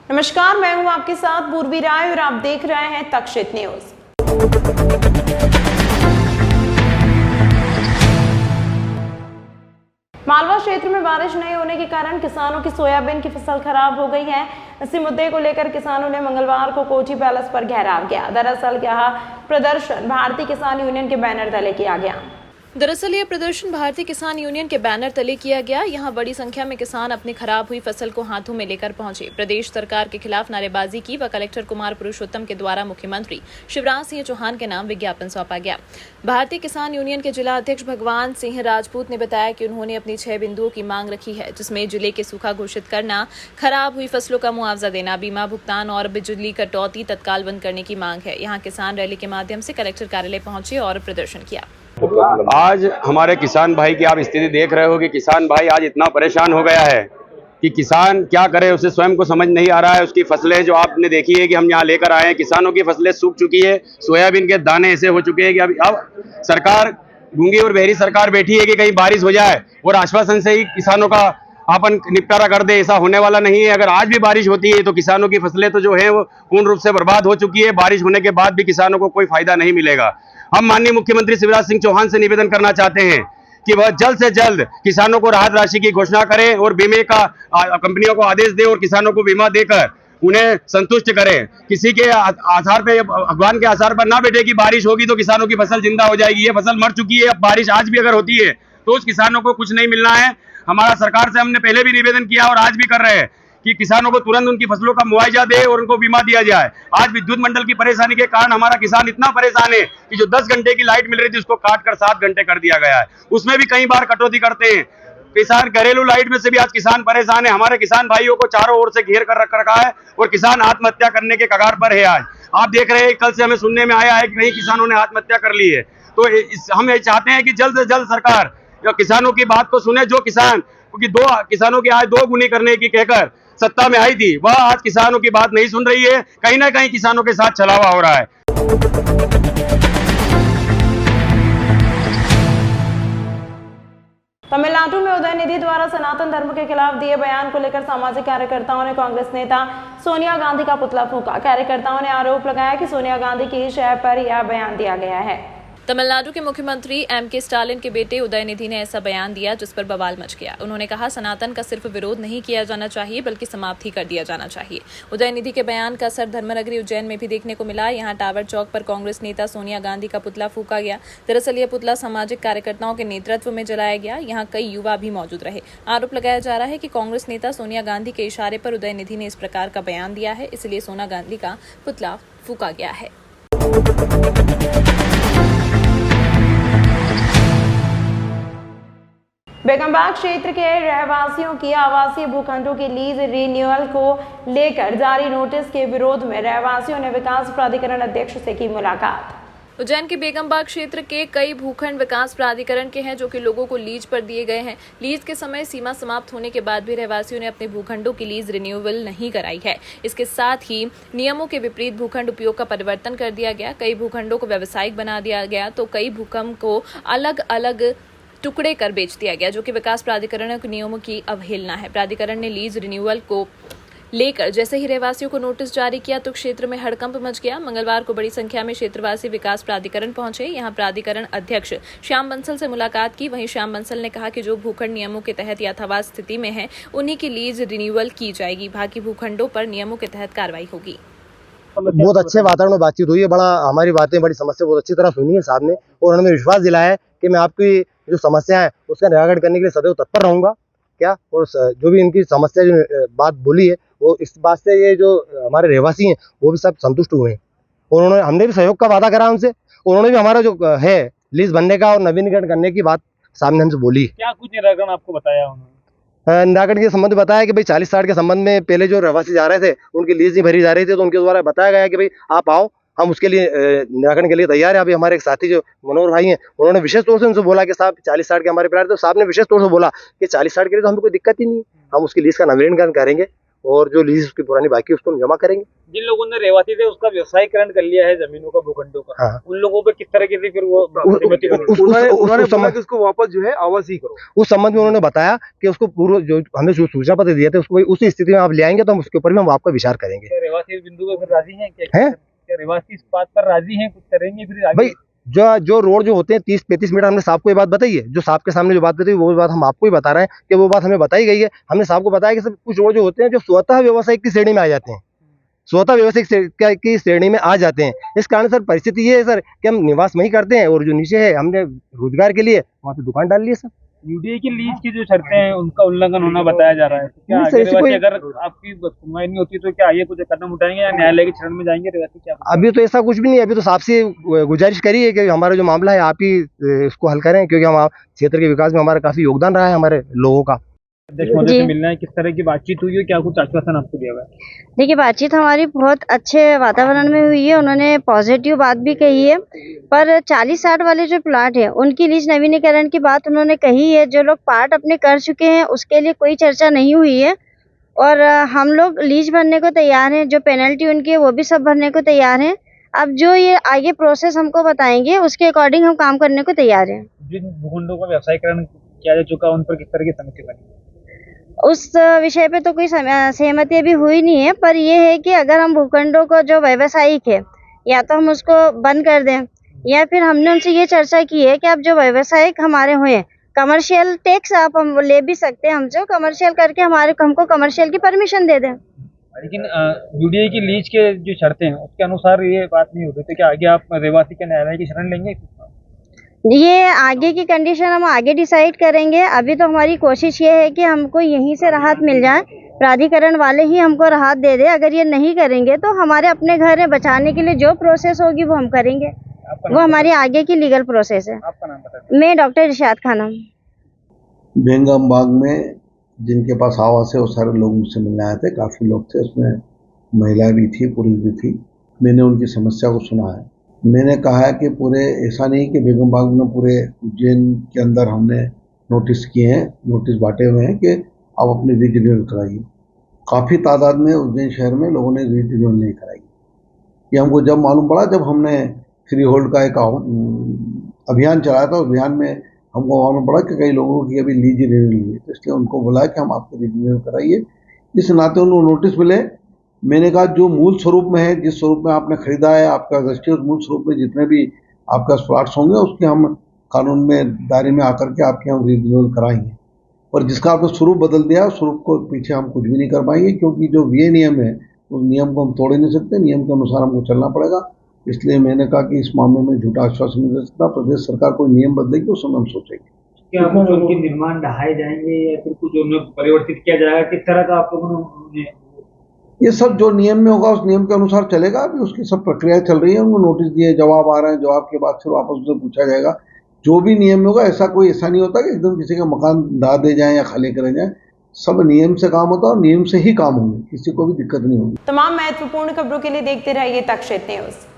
नमस्कार, मैं हूं आपके साथ पूर्वी राय और आप देख रहे हैं तक्षशित न्यूज। मालवा क्षेत्र में बारिश नहीं होने के कारण किसानों की सोयाबीन की फसल खराब हो गई है। इसी मुद्दे को लेकर किसानों ने मंगलवार को कोची पैलेस पर घेराव किया। दरअसल यह प्रदर्शन भारतीय किसान यूनियन के बैनर तले किया गया। दरअसल ये प्रदर्शन भारतीय किसान यूनियन के बैनर तले किया गया। यहाँ बड़ी संख्या में किसान अपनी खराब हुई फसल को हाथों में लेकर पहुंचे। प्रदेश सरकार के खिलाफ नारेबाजी की व कलेक्टर कुमार पुरुषोत्तम के द्वारा मुख्यमंत्री शिवराज सिंह चौहान के नाम विज्ञापन सौंपा गया। भारतीय किसान यूनियन के जिला अध्यक्ष भगवान सिंह राजपूत ने बताया कि उन्होंने अपनी 6 बिंदुओं की मांग रखी है, जिसमें जिले के सूखा घोषित करना, खराब हुई फसलों का मुआवजा देना, बीमा भुगतान और बिजली कटौती तत्काल बंद करने की मांग है। यहाँ किसान रैली के माध्यम से कलेक्टर कार्यालय पहुंचे और प्रदर्शन किया। आज हमारे किसान भाई की आप स्थिति देख रहे हो कि किसान भाई आज इतना परेशान हो गया है कि किसान क्या करे, उसे स्वयं को समझ नहीं आ रहा है। उसकी फसलें जो आपने देखी है कि हम यहाँ लेकर आए हैं, किसानों की फसलें सूख चुकी है, सोयाबीन के दाने ऐसे हो चुके हैं कि अब सरकार गूंगी और बहरी सरकार बैठी है कि कहीं बारिश हो जाए और आश्वासन से ही किसानों का अपन निपटारा कर दे। ऐसा होने वाला नहीं है। अगर आज भी बारिश होती है तो किसानों की फसलें तो जो है वो पूर्ण रूप से बर्बाद हो चुकी है। बारिश होने के बाद भी किसानों को कोई फायदा नहीं मिलेगा। हम माननीय मुख्यमंत्री शिवराज सिंह चौहान से निवेदन करना चाहते हैं कि वह जल्द से जल्द किसानों को राहत राशि की घोषणा करें और बीमे का कंपनियों को आदेश दे और किसानों को बीमा देकर उन्हें संतुष्ट करें। किसी के आधार पे, भगवान के आधार पर ना बैठे कि बारिश होगी तो किसानों की फसल जिंदा हो जाएगी। ये फसल मर चुकी है। अब बारिश आज भी अगर होती है तो उस किसानों को कुछ नहीं मिलना है। हमारा सरकार से हमने पहले भी निवेदन किया और आज भी कर रहे हैं कि किसानों को तुरंत उनकी फसलों का मुआवजा दे और उनको बीमा दिया जाए। आज विद्युत मंडल की परेशानी के कारण हमारा किसान इतना परेशान है कि जो 10 घंटे की लाइट मिल रही थी उसको काटकर 7 घंटे कर दिया गया है। उसमें भी कई बार कटौती करते हैं किसान। घरेलू लाइट में से भी आज किसान परेशान है। हमारे किसान भाइयों को चारों ओर से घेर कर रखा है और किसान आत्महत्या करने के कगार पर है। आज आप देख रहे हैं, कल से हमें सुनने में आया है कि कई किसानों ने आत्महत्या कर ली है। तो हम ये चाहते हैं कि जल्द से जल्द सरकार किसानों की बात को सुने। जो किसान, क्योंकि 2 किसानों की आय 2 गुनी करने की कहकर सत्ता में आई थी, वह आज किसानों की बात नहीं सुन रही है। कहीं ना कहीं किसानों के साथ छलावा हो रहा है। तमिलनाडु में उदयनिधि द्वारा सनातन धर्म के खिलाफ दिए बयान को लेकर सामाजिक कार्यकर्ताओं ने कांग्रेस नेता सोनिया गांधी का पुतला फूंका। कार्यकर्ताओं ने आरोप लगाया कि सोनिया गांधी की शय पर यह बयान दिया गया है। तमिलनाडु के मुख्यमंत्री M.K. स्टालिन के बेटे उदयनिधि ने ऐसा बयान दिया जिस पर बवाल मच गया। उन्होंने कहा, सनातन का सिर्फ विरोध नहीं किया जाना चाहिए बल्कि समाप्त ही कर दिया जाना चाहिए। उदयनिधि के बयान का असर धर्मनगरी उज्जैन में भी देखने को मिला। यहाँ टावर चौक पर कांग्रेस नेता सोनिया गांधी का पुतला फूंका गया। दरअसल यह पुतला सामाजिक कार्यकर्ताओं के नेतृत्व में जलाया गया। यहाँ कई युवा भी मौजूद रहे। आरोप लगाया जा रहा है कि कांग्रेस नेता सोनिया गांधी के इशारे पर उदयनिधि ने इस प्रकार का बयान दिया है, इसलिए सोनिया गांधी का पुतला फूंका गया है। बेगमबाग क्षेत्र के रहवासियों की आवासीय भूखंडों की लीज रिन्यूअल को लेकर जारी नोटिस के विरोध में रहवासियों ने विकास प्राधिकरण अध्यक्ष से की मुलाकात। उज्जैन के बेगमबाग क्षेत्र के कई भूखंड विकास प्राधिकरण के हैं जो कि लोगों को लीज पर दिए गए हैं। लीज के समय सीमा समाप्त होने के बाद भी रहवासियों ने अपने भूखंडों की लीज रिन्यूअल नहीं कराई है। इसके साथ ही नियमों के विपरीत भूखंड उपयोग का परिवर्तन कर दिया गया। कई भूखंडों को व्यावसायिक बना दिया गया तो कई भूखंड को अलग अलग टुकड़े कर बेच दिया गया, जो कि विकास प्राधिकरण के नियमों की अवहेलना है। प्राधिकरण ने लीज रिन्यूअल को लेकर जैसे ही रहवासियों को नोटिस जारी किया तो क्षेत्र में हड़कंप मच गया। मंगलवार को बड़ी संख्या में क्षेत्रवासी विकास प्राधिकरण पहुंचे। यहां प्राधिकरण अध्यक्ष श्याम बंसल से मुलाकात की। वहीं श्याम बंसल ने कहा कि जो भूखंड नियमों के तहत यथावत स्थिति में है उन्हीं की लीज रिन्यूअल की जाएगी, बाकी भूखंडों पर नियमों के तहत कार्रवाई होगी। बहुत अच्छे वातावरण में बातचीत हुई है। हमारी बातें, बड़ी समस्या बहुत अच्छी तरह सुनी है साहब ने और उन्होंने विश्वास दिलाया है कि मैं आपकी जो समस्या है उसका निराकरण करने के लिए सदैव तत्पर रहूंगा। क्या और जो भी इनकी समस्या जो बात बोली है वो इस बात से ये जो हमारे रहवासी हैं वो भी सब संतुष्ट हुए हैं और हमने भी सहयोग का वादा करा उनसे। उन्होंने भी हमारा जो है लीज बनने का और नवीनीकरण करने की बात सामने हमसे बोली। क्या कुछ निराकरण आपको बताया उन्होंने? निराकरण के संबंध में बताया कि भाई 40-60 के संबंध में पहले जो रहवासी जा रहे थे उनकी लीज नहीं भरी जा रही थी, तो उनके द्वारा बताया गया कि भाई आप आओ, हम उसके लिए निराकरण के लिए तैयार है। अभी हमारे एक साथी जो मनोहर भाई हैं उन्होंने विशेष तौर से उनसे बोला कि साहब 40-60 के हमारे प्यार, तो साहब ने विशेष तौर से बोला कि 40-60 के लिए तो हमें कोई दिक्कत ही नहीं, हम उसकी लीज का नवीनीकरण करेंगे और जो लीज उसकी पुरानी बाकी है उसको हम जमा करेंगे। जिन लोगों ने रहवासी थे उसका व्यवसायीकरण कर लिया है जमीनों का, भूखंडों का, हाँ। उन लोगों पे किस तरीके से फिर वो सहमति बनी? उन्होंने बोला कि उसको वापस जो है आवासीय करो। उस संबंध में उन्होंने बताया कि उसको पूर्व जो हमें सूचना पत्र दिया था उसको उसी स्थिति में आप ले आएंगे तो हम उसके ऊपर भी हम आपका विचार करेंगे। क्या रहवासी इस बिंदु पे फिर राजी हैं? क्या रहवासी इस बात पर राजी हैं, कुछ करेंगे फिर आगे? भाई जो रोड जो होते हैं 30-35 मीटर, हमने साहब को ये बात बताई है, जो साहब के सामने जो बात बताई वो बात हम आपको ही बता रहे हैं कि वो बात हमें बताई गई है। हमने साहब को बताया कि सब कुछ रोड जो होते हैं जो स्वतः व्यवसायिक की श्रेणी में आ जाते हैं, स्वतः व्यवसायिक की श्रेणी में आ जाते हैं। इस कारण सर परिस्थिति ये है सर कि हम निवास वहीं करते हैं और जो नीचे है हमने रोजगार के लिए वहाँ पे दुकान डाल ली है सर। यूडीए की लीज की जो शर्तें हैं उनका उल्लंघन होना बताया जा रहा है। तो क्या नहीं सर, आगे ऐसी रहवासी कोई- अगर आपकी सुनवाई नहीं होती तो क्या आगे कुछ कदम उठाएंगे या न्यायालय की शरण में जाएंगे रहवासी? क्या अभी तो ऐसा कुछ भी नहीं है, अभी तो साहब से गुजारिश करी है कि हमारा जो मामला है आप ही इसको हल करें, क्योंकि हम क्षेत्र के विकास में हमारा काफी योगदान रहा है हमारे लोगों का। अध्यक्ष महोदय जी। से मिलना है, किस तरह की बातचीत हुई है, क्या कुछ आश्वासन आपको दिया हुआ है? देखिए, बातचीत हमारी बहुत अच्छे वातावरण में हुई है। उन्होंने पॉजिटिव बात भी कही है, पर 40-60 वाले जो प्लाट है उनकी लीज नवीनीकरण की बात उन्होंने कही है। जो लोग पार्ट अपने कर चुके हैं उसके लिए कोई चर्चा नहीं हुई है और हम लोग लीज भरने को तैयार हैं। जो पेनल्टी उनकी है वो भी सब भरने को तैयार हैं। अब जो ये आगे प्रोसेस हमको बताएंगे उसके अकॉर्डिंग हम काम करने को तैयार हैं। जिन भूखंडों का व्यवसायीकरण किया जा चुका उन पर किस तरह की समिति बनी? उस विषय पे तो कोई सहमति अभी हुई नहीं है, पर ये है कि अगर हम भूखंडों को जो व्यावसायिक है या तो हम उसको बंद कर दें, या फिर हमने उनसे ये चर्चा की है कि आप जो व्यावसायिक हमारे हुए कमर्शियल टैक्स आप हम ले भी सकते हैं, हम जो कमर्शियल करके हमको कमर्शियल की परमिशन दे दें। लेकिन यूडीए की लीज के जो शर्तें हैं उसके अनुसार ये बात नहीं होती, तो क्या आगे आप रहवासी के न्यायालय की शरण लेंगे? ये आगे की कंडीशन हम आगे डिसाइड करेंगे। अभी तो हमारी कोशिश ये है कि हमको यहीं से राहत मिल जाए, प्राधिकरण वाले ही हमको राहत दे दे। अगर ये नहीं करेंगे तो हमारे अपने घर है, बचाने के लिए जो प्रोसेस होगी वो हम करेंगे, वो हमारी आगे की लीगल प्रोसेस है। आपका नाम बताइए। मैं डॉक्टर इरशाद खानम। बेंगम बाग में जिनके पास आवास है वो सारे लोग मुझसे मिलने आए थे, काफ़ी लोग थे, उसमें महिला भी थी, पुरुष भी थी। मैंने उनकी समस्या को सुना है। मैंने कहा है कि पूरे ऐसा नहीं कि बेगम बाग में पूरे उज्जैन के अंदर हमने नोटिस किए हैं, नोटिस बांटे हुए हैं कि आप अपनी रीच रिन्यूअल कराइए। काफ़ी तादाद में उज्जैन शहर में लोगों ने रीच रिन्यूअल नहीं कराई। ये हमको जब मालूम पड़ा जब हमने फ्री होल्ड का एक अभियान चलाया था, अभियान में हमको मालूम पड़ा कि कई लोगों की अभी लीज रिन्यूअल नहीं है, तो इसलिए उनको बोला कि हम आपकी रीच रिन्यूअल कराइए। इस नाते उनको नोटिस मिले। मैंने कहा जो मूल स्वरूप में है, जिस स्वरूप में आपने खरीदा है, आपका रजिस्ट्री मूल स्वरूप में जितने भी आपका प्लॉट्स होंगे उसके हम कानून में दायरे में आकर के आपके हम रिन्यूअल कराएंगे। और जिसका आपने स्वरूप बदल दिया, स्वरूप को पीछे हम कुछ भी नहीं कर पाएंगे, क्योंकि जो वे नियम है उस नियम को हम तोड़ ही नहीं सकते, नियम के अनुसार हमको चलना पड़ेगा। इसलिए मैंने कहा कि इस मामले में झूठा आश्वासन नहीं दे सकता। प्रदेश सरकार कोई नियम बदलेगी उस समय हम सोचेंगे। क्या कुछ उनके निर्माण ढहाए जाएंगे या फिर कुछ उन्हें परिवर्तित किया जाएगा? किस तरह का आप लोगों ने? ये सब जो नियम में होगा उस नियम के अनुसार चलेगा। अभी उसकी सब प्रक्रिया चल रही है, उनको नोटिस दिए, जवाब आ रहे हैं, जवाब के बाद फिर वापस उनसे पूछा जाएगा। जो भी नियम में होगा, ऐसा नहीं होता कि एकदम किसी का मकान ढा दे जाए या खाली करे जाए। सब नियम से काम होता है और नियम से ही काम होंगे, किसी को भी दिक्कत नहीं होगी। तमाम महत्वपूर्ण खबरों के लिए देखते रहिए तक्षशित न्यूज।